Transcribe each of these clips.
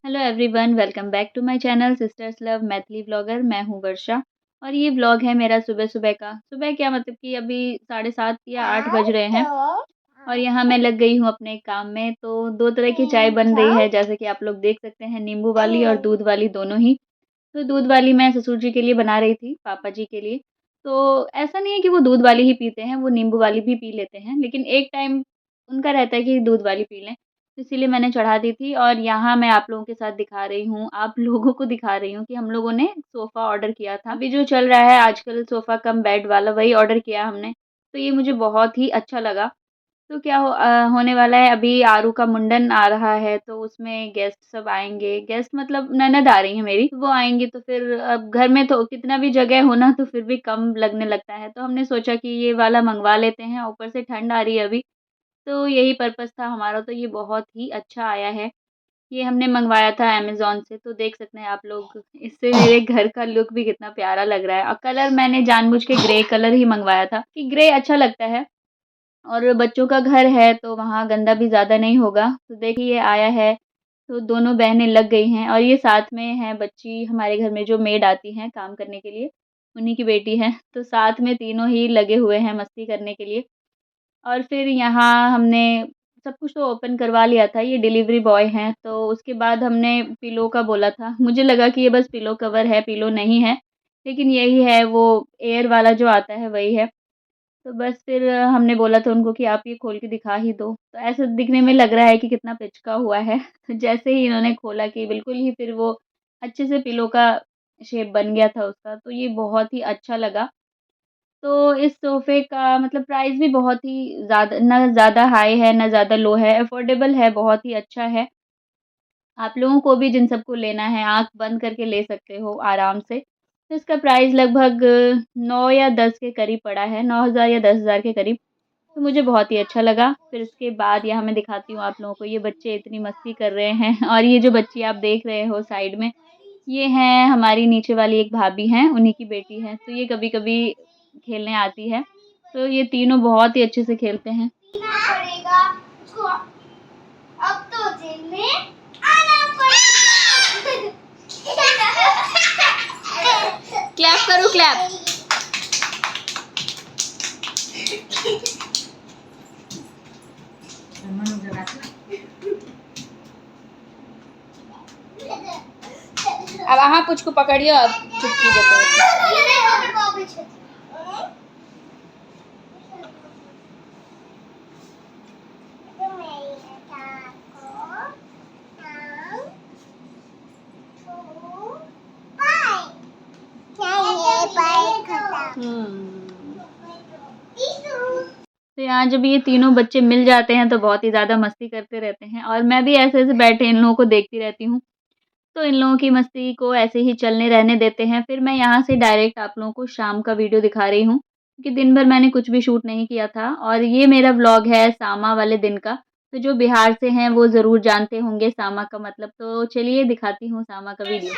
Hello everyone, welcome back to my channel sisters love Maithili vlogger. मैं हूँ वर्षा और ये व्लॉग है मेरा सुबह-सुबह का। सुबह क्या मतलब कि अभी 7:30 या 8 बज रहे हैं और यहाँ मैं लग गई हूँ अपने काम में। तो 2 तरह की चाय बन रही है, जैसे कि आप लोग देख सकते हैं, नींबू वाली और दूध वाली दोनों ही। तो दूध वाली मैं ससुर जी के लिए बना रही थी, पापा जी के लिए। तो ऐसा नहीं है कि वो दूध वाली ही पीते हैं, वो नींबू वाली भी पी लेते हैं, लेकिन एक टाइम उनका रहता है कि दूध वाली पी लें। तो इसीलिए मैंने चढ़ा दी थी और यहाँ मैं आप लोगों के साथ दिखा रही हूँ, आप लोगों को दिखा रही हूँ कि हम लोगों ने सोफ़ा ऑर्डर किया था। अभी जो चल रहा है आजकल सोफ़ा कम बेड वाला, वही ऑर्डर किया हमने। तो ये मुझे बहुत ही अच्छा लगा। तो क्या होने वाला है, अभी आरू का मुंडन आ रहा है, तो उसमें गेस्ट सब आएँगे। गेस्ट मतलब ननद आ रही हैं मेरी, वो आएँगी तो फिर अब घर में तो कितना भी जगह हो ना, तो फिर भी कम लगने लगता है। तो हमने सोचा कि ये वाला मँगवा लेते हैं, ऊपर से ठंड आ रही है अभी, तो यही पर्पज़ था हमारा। तो ये बहुत ही अच्छा आया है। ये हमने मँगवाया था अमेज़न से, तो देख सकते हैं आप लोग, इससे मेरे घर का लुक भी कितना प्यारा लग रहा है। और कलर मैंने जानबूझ के ग्रे कलर ही मँगवाया था कि ग्रे अच्छा लगता है और बच्चों का घर है तो वहाँ गंदा भी ज़्यादा नहीं होगा। तो देखिए ये आया है, तो दोनों बहनें लग गई हैं और ये साथ में है बच्ची, हमारे घर में जो मेड आती हैं काम करने के लिए, उन्हीं की बेटी है। तो साथ में तीनों ही लगे हुए हैं मस्ती करने के लिए। और फिर यहाँ हमने सब कुछ तो ओपन करवा लिया था, ये डिलीवरी बॉय हैं, तो उसके बाद हमने पिलो का बोला था। मुझे लगा कि ये बस पिलो कवर है, पिलो नहीं है, लेकिन यही है, वो एयर वाला जो आता है वही है। तो बस फिर हमने बोला था उनको कि आप ये खोल के दिखा ही दो। तो ऐसा दिखने में लग रहा है कि कितना पिचका हुआ है। तो जैसे ही इन्होंने खोला कि बिल्कुल ही फिर वो अच्छे से पिलो का शेप बन गया था उसका, तो ये बहुत ही अच्छा लगा। तो इस सोफ़े का मतलब प्राइस भी बहुत ही ज़्यादा, ना ज़्यादा हाई है, ना ज़्यादा लो है, अफ़ोर्डेबल है, बहुत ही अच्छा है। आप लोगों को भी जिन सबको लेना है, आँख बंद करके ले सकते हो आराम से। तो इसका प्राइस लगभग 9 या 10 के करीब पड़ा है, 9,000 या 10,000 के करीब। तो मुझे बहुत ही अच्छा लगा। फिर इसके बाद यहाँ मैं दिखाती हूँ आप लोगों को, ये बच्चे इतनी मस्ती कर रहे हैं और ये जो बच्ची आप देख रहे हो साइड में, ये हैं हमारी नीचे वाली एक भाभी हैं, उन्हीं की बेटी हैं। तो ये कभी-कभी खेलने आती है। तो ये तीनों बहुत ही अच्छे से खेलते हैं। पड़ेगा उसको, अब तो जेल में आना पड़ेगा। क्लैप करो, क्लैप। अब आप उसको पकड़िए और चुटकी देते हैं। तो यहाँ जब ये तीनों बच्चे मिल जाते हैं तो बहुत ही ज़्यादा मस्ती करते रहते हैं और मैं भी ऐसे-ऐसे बैठे इन लोगों को देखती रहती हूँ। तो इन लोगों की मस्ती को ऐसे ही चलने रहने देते हैं। फिर मैं यहाँ से डायरेक्ट आप लोगों को शाम का वीडियो दिखा रही हूँ, क्योंकि दिन भर मैंने कुछ भी शूट नहीं किया था और ये मेरा व्लॉग है सामा वाले दिन का। तो जो बिहार से हैं वो ज़रूर जानते होंगे सामा का मतलब। तो चलिए दिखाती हूँ सामा का वीडियो।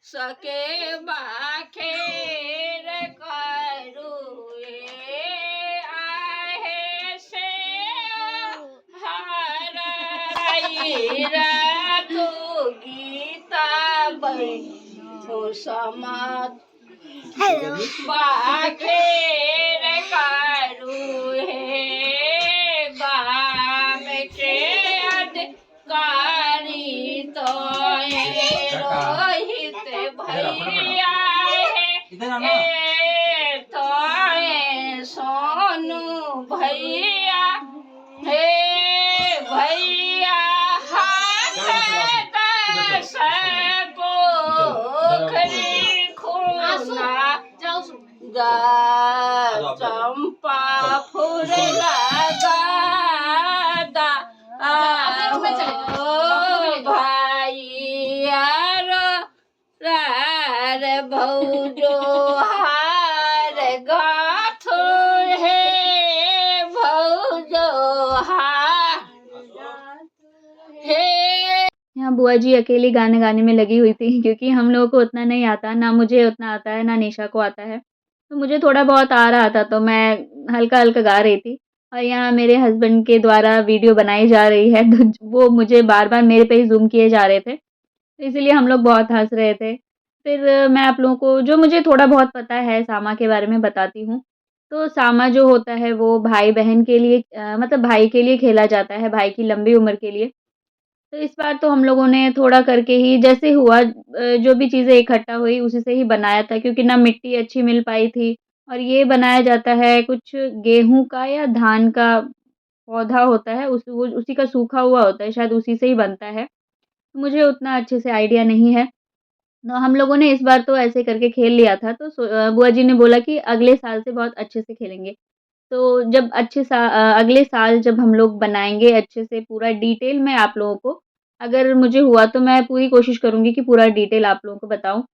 सके बाखेर करूए आहे से हराईरा तो गीता बनो समात बाखेर करूए गाम के अधिकारी तो रोहित भैया है तो सोनू भैया हे भैया हाथ दस पोखरी खुना गा चंपा फूल लगादा रार भौजो हार गाथो हे भौजो हार हे। यहाँ बुआ जी अकेली गाने गाने में लगी हुई थी क्योंकि हम लोगों को उतना नहीं आता, ना मुझे उतना आता है, ना निशा को आता है। तो मुझे थोड़ा बहुत आ रहा था, तो मैं हल्का-हल्का गा रही थी और यहाँ मेरे हस्बैंड के द्वारा वीडियो बनाई जा रही है, तो वो मुझे बार-बार मेरे पे ही ज़ूम किए जा रहे थे, तो इसीलिए हम लोग बहुत हँस रहे थे। फिर मैं आप लोगों को जो मुझे थोड़ा बहुत पता है सामा के बारे में बताती हूँ। तो सामा जो होता है वो भाई-बहन के लिए मतलब भाई के लिए खेला जाता है, भाई की लंबी उम्र के लिए। तो इस बार तो हम लोगों ने थोड़ा करके ही जैसे हुआ जो भी चीज़ें इकट्ठा हुई उसी से ही बनाया था क्योंकि ना मिट्टी अच्छी मिल पाई थी और ये बनाया जाता है कुछ गेहूँ का या धान का पौधा होता है वो उसी का सूखा हुआ होता है, शायद उसी से ही बनता है। मुझे उतना अच्छे से आइडिया नहीं है। तो हम लोगों ने इस बार तो ऐसे करके खेल लिया था तो बुआ जी ने बोला कि अगले साल से बहुत अच्छे से खेलेंगे। तो जब अगले साल जब हम लोग बनाएँगे अच्छे से पूरा डिटेल में आप लोगों को अगर मुझे हुआ तो मैं पूरी कोशिश करूँगी कि पूरा डिटेल आप लोगों को बताऊँ।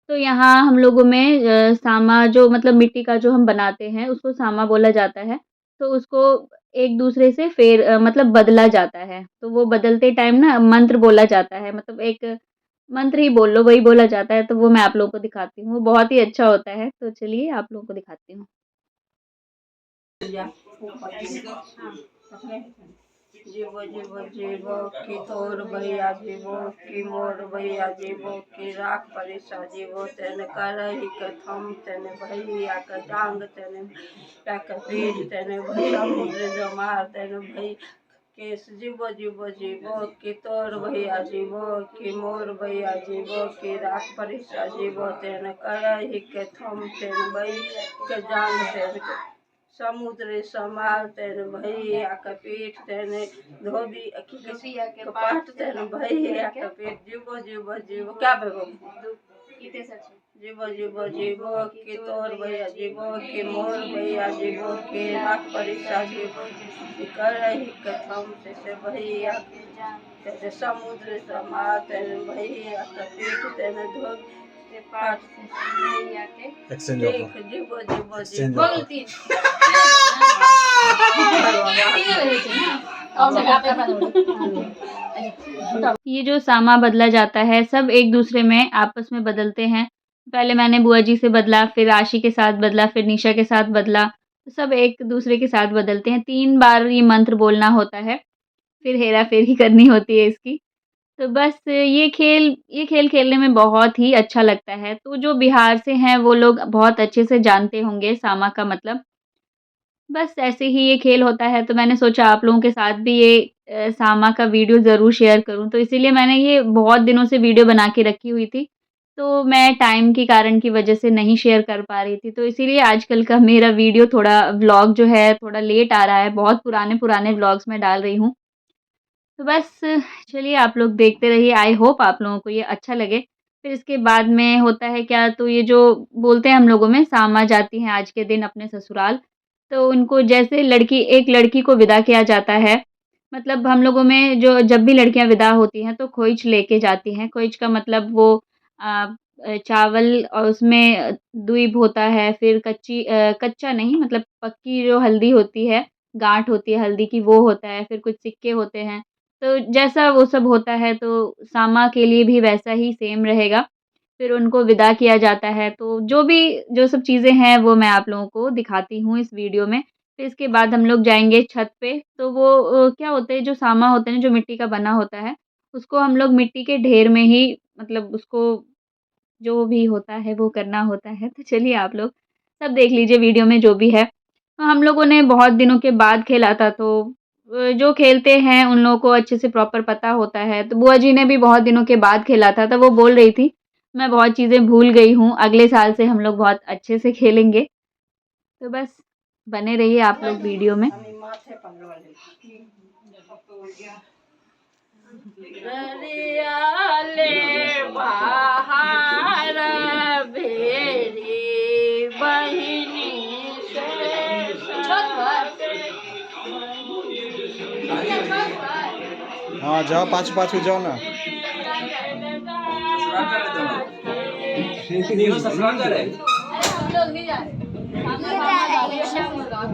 तो यहाँ हम लोगों में सामा जो मतलब मिट्टी का जो हम बनाते हैं उसको सामा बोला जाता है। तो उसको एक-दूसरे से मतलब बदला जाता है। तो वो बदलते टाइम ना मंत्र बोला जाता है मतलब एक मंत्र ही बोल लो वही बोला जाता है तो वो मैं आप लोगों को दिखाती हूँ। वो बहुत ही अच्छा होता है। तो चलिए आप लोगों को दिखाती हूँ। जीवो जीवो जीवो की तोर भैया जीवो की मोर भैया जीवो की राख परिसा जीवो तेने करही के थम तेने भैया के डांग तेने के पीठ तेने समुद्र जमार तेने भई केस जीवो जीवो जीवो की तोर भैया जीवो की मोर भैया जीवो की राख परिसा जीवो तेने करही के थम तेने भैया के डांग तेने समुद्र समार तेन भैया के पीठ तेने धोबी कपाट तेन भैया के पीठ जीवो जीवो जीवो क्या बेबो जीवो जीवो जीवो की तोर भैया जीवो की मोर भैया जीवो की राख परिसा जीवो करही कथम से भैया तेने समुद्र समार तेन भैया के पीठ तेने धोबी एक्सचेंज ऑफर जीवो जीवो एक्सचेंज जीवो ऑफर ये जो सामा बदला जाता है सब एक-दूसरे में आपस में बदलते हैं। पहले मैंने बुआ जी से बदला, फिर आशी के साथ बदला, फिर निशा के साथ बदला। तो सब एक-दूसरे के साथ बदलते हैं। 3 बार ये मंत्र बोलना होता है, फिर हेरा-फेरी करनी होती है इसकी। तो बस ये खेल खेलने में बहुत ही अच्छा लगता है। तो जो बिहार से हैं वो लोग बहुत अच्छे से जानते होंगे सामा का मतलब। बस ऐसे ही ये खेल होता है तो मैंने सोचा आप लोगों के साथ भी ये सामा का वीडियो ज़रूर शेयर करूँ। तो इसीलिए मैंने ये बहुत दिनों से वीडियो बना के रखी हुई थी। तो मैं टाइम के कारण की वज़ह से नहीं शेयर कर पा रही थी। तो इसीलिए आजकल का मेरा वीडियो थोड़ा व्लॉग जो है थोड़ा लेट आ रहा है। बहुत पुराने-पुराने व्लॉग्स मैं डाल रही हूँ। तो बस चलिए आप लोग देखते रहिए। आई होप आप लोगों को ये अच्छा लगे। फिर इसके बाद में होता है क्या तो ये जो बोलते हैं हम लोगों में सामा जाती हैं आज के दिन अपने ससुराल। तो उनको जैसे एक लड़की को विदा किया जाता है, मतलब हम लोगों में जो जब भी लड़कियाँ विदा होती हैं तो खोइच लेके जाती हैं। खोइच का मतलब वो अ चावल और उसमें दूइब होता है, फिर कच्चा नहीं मतलब पक्की जो हल्दी होती है, गाँठ होती है हल्दी की वो होता है, फिर कुछ सिक्के होते हैं। तो जैसा वो सब होता है तो सामा के लिए भी वैसा ही सेम रहेगा। फिर उनको विदा किया जाता है, तो जो सब चीज़ें हैं वो मैं आप लोगों को दिखाती हूँ इस वीडियो में। फिर इसके बाद हम लोग जाएँगे छत पे, तो वो क्या होता है जो सामा होता है ना जो मिट्टी का बना होता है, उसको हम लोग मिट्टी के ढेर में ही मतलब उसको जो भी होता है वो करना होता है। तो चलिए आप लोग सब देख लीजिए वीडियो में जो भी है। तो हम लोगों ने बहुत दिनों के बाद खेला था तो जो खेलते हैं उन लोगों को अच्छे से प्रॉपर पता होता है। तो बुआ जी ने भी बहुत दिनों के बाद खेला था, तो वो बोल रही थी, मैं बहुत चीज़ें भूल गई हूँ, अगले साल से हम लोग बहुत अच्छे से खेलेंगे। तो बस बने रहिए आप लोग वीडियो में। बाहर भेरी बहिनी हाँ जाओ पाछू पाछू जाओ ना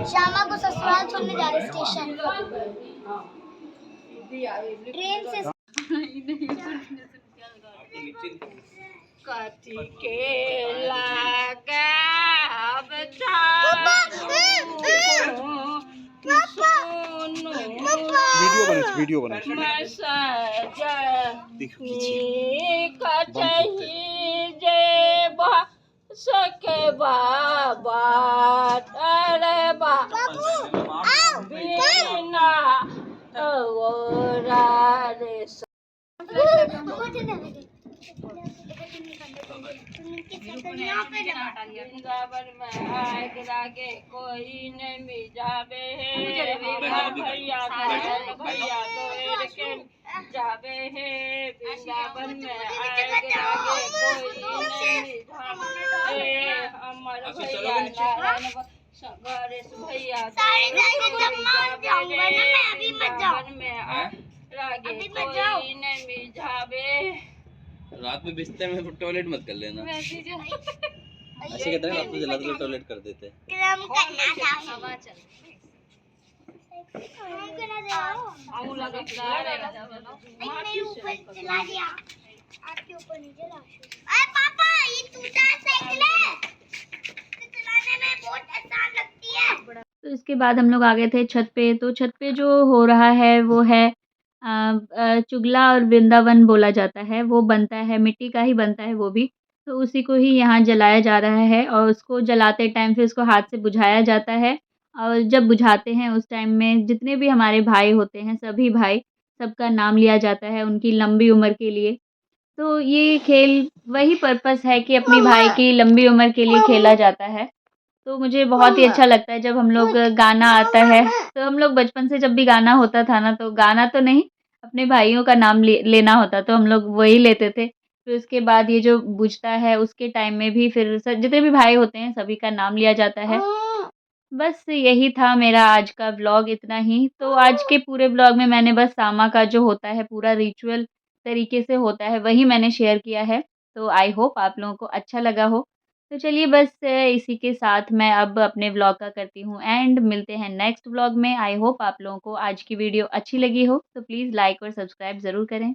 श्यामा को ससुराल छोड़ने जा रहे स्टेशन ट्रेन से। कथी के लगाव वीडियो बना सके बाबा अरे बिना ओरा रे वृंदावन में आए गिरागे कोई नहीं मिजावे है भैया भैया दोर के जावे है वृंदावन में आए गिरागे कोई नहीं मिजावे अमर भैया नारायण गणेश भैया वृंदावन में आगे कोई नहीं मिजावे। रात में बिस्तर में टॉयलेट मत कर लेना। ऐसे कहते हैं रात में जला के टॉयलेट कर देते हैं। पापा ये टूटा साइकिल है, चलाने में बहुत आसान लगती है। तो इसके बाद हम लोग आ गए थे छत पे। तो छत पे जो हो रहा है वो है चुगला और वृंदावन बोला जाता है। वो बनता है, मिट्टी का ही बनता है वो भी। तो उसी को ही यहाँ जलाया जा रहा है और उसको जलाते टाइम फिर उसको हाथ से बुझाया जाता है। और जब बुझाते हैं उस टाइम में जितने भी हमारे भाई होते हैं, सभी भाई, सबका नाम लिया जाता है उनकी लंबी उम्र के लिए। तो ये खेल वही पर्पस है कि अपनी भाई की लंबी उम्र के लिए खेला जाता है। तो मुझे बहुत ही अच्छा लगता है जब हम लोग गाना आता है। तो हम लोग बचपन से जब भी गाना होता था ना, तो गाना तो नहीं, अपने भाइयों का नाम लेना होता तो हम लोग वही लेते थे। फिर उसके बाद ये जो बुझता है उसके टाइम में भी फिर जितने भी भाई होते हैं सभी का नाम लिया जाता है। बस यही था मेरा आज का व्लॉग, इतना ही। तो आज के पूरे व्लॉग में मैंने बस सामा का जो होता है पूरा रिचुअल तरीके से होता है वही मैंने शेयर किया है। तो आई होप आप लोगों को अच्छा लगा हो। तो चलिए बस इसी के साथ मैं अब अपने व्लॉग का करती हूँ एंड मिलते हैं नेक्स्ट व्लॉग में। आई होप आप लोगों को आज की वीडियो अच्छी लगी हो। तो प्लीज़ लाइक और सब्सक्राइब ज़रूर करें।